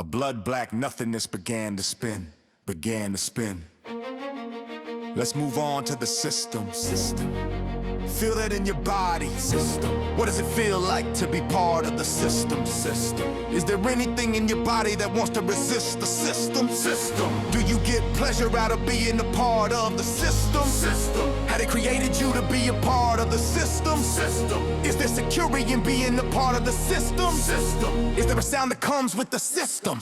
A blood black nothingness began to spin. Let's move on to the system. Feel that in your body. What does it feel like to be part of the system? Is there anything in your body that wants to resist the system? Do you get pleasure out of being a part of the system? Had it created you to be a part of the system? Is there security in being a part of the system? Is there a sound that comes with the system?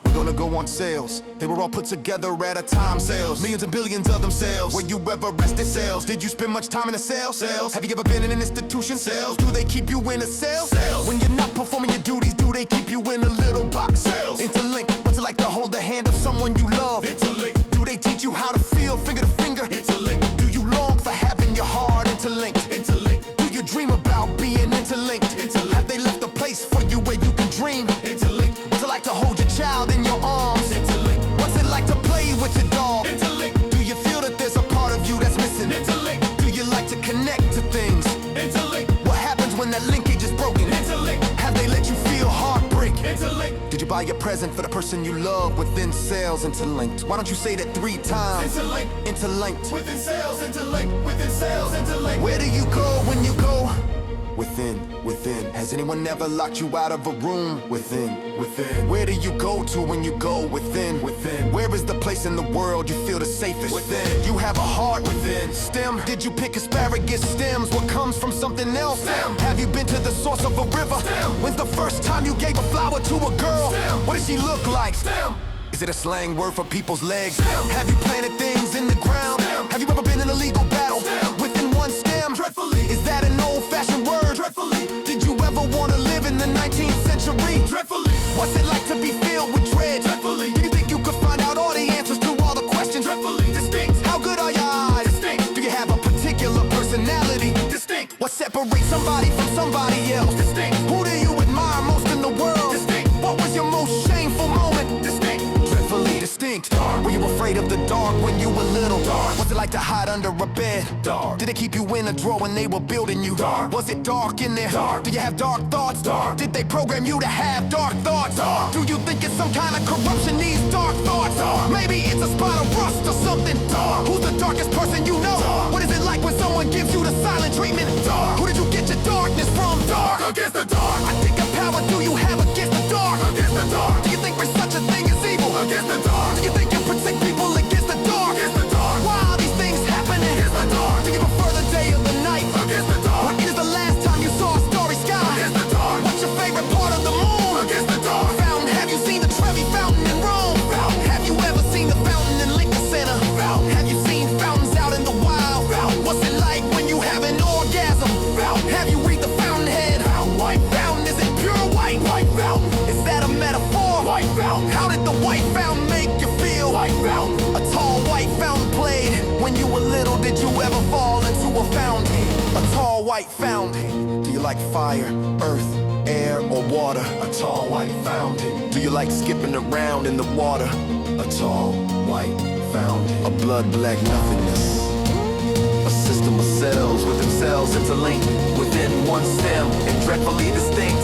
We're gonna go on sales. They were all put together at a time sales. Millions and billions of them sales. Were you ever rested sales? Did you spend much time in a sales? Have you ever been in an institution? Sales. Do they keep you in a sales? When you're not performing your duties, do they keep you in a little box? Interlink. What's it like to hold the hand of someone you love? Interlink. Do they teach you how to feel finger to finger? Interlink. Do you long for having your heart interlinked? Interlink. Do you dream about being interlinked? Interlink. Have they left a place for you where you can dream? Interlink. What's it like to hold your child in your arms? Interlink. What's it like to play with your dog? Interlink. Do you feel that there's a part of you that's missing? Interlink. Do you like to connect to things? Interlink. What happens when that linkage is broken? Interlink. Have they let you feel heartbreak? Interlink. Did you buy a present for the person you love within sales? Interlinked. Why don't you say that 3 times? Interlinked. Interlinked. Within sales, interlinked. Within sales, interlinked. Where do you go when you go? Within. Has anyone ever locked you out of a room? Within. Where do you go to when you go within? Where is the place in the world you feel the safest? Within. You have a heart within. Stem. Did you pick asparagus stems? What comes from something else? Stem. Have you been to the source of a river? Stem. When's the first time you gave a flower to a girl? Stem. What does she look like? Stem. Is it a slang word for people's legs? Stem. Have you planted things in the ground? Stem. Have you ever been in a legal battle? Stem. Within one stem? Dreadfully. Is that an old-fashioned word? Dreadfully. Did you ever want to live in the 19th century? Dreadfully. What's it like to be filled with dread? Dreadfully. Do you think you could find out all the answers to all the questions? Dreadfully. Distinct. How good are your eyes? Distinct. Do you have a particular personality? Distinct. What separates somebody from somebody else? Distinct. Who do you admire most in the world? Distinct. What was your most shameful moment? Distinct. Dreadfully distinct. Dark. Were you afraid of the dark when you were little? Dark. What's it like to hide under a bed? Dark. Did they keep you in a drawer when they were building you? Dark. Was it dark in there? Dark. Do you have dark thoughts? Dark. Did they program you to have dark thoughts? Dark. Do you think it's some kind of corruption, these dark thoughts? Dark. Maybe it's a spot of rust or something. Dark. Who's the darkest person you know? Dark. What is it like when someone gives you the silent treatment? Dark. Who did you get your darkness from? Dark. Against the dark. I think of power do you have against the dark? Against the dark. Do you think there's such a thing as evil? Against the dark. Do you think you protect people against the dark? Against the dark. Why are these things happening? Against the dark. Do you prefer the day or the night? Against the dark. When is the last time you saw a starry sky? Against the dark. What's your favorite part of the moon? Against the dark. Fountain. Have you seen the Trevi Fountain in Rome? Fountain. Have you ever seen the fountain in Lincoln Center? Fountain. Have you seen fountains out in the wild? Fountain. What's it like when you have an orgasm? Fountain. Have you read the Fountainhead? Fountain. White fountain. Is it pure white? White fountain. Is that a metaphor? White fountain. How did the white fountain make you feel? White fountain. A tall white fountain played. When you were little, did you ever fall into a fountain? A tall white fountain. Do you like fire, earth, air, or water? A tall white fountain. Do you like skipping around in the water? A tall white fountain. A blood black nothingness. A system of cells with themselves interlinked within one stem and dreadfully distinct.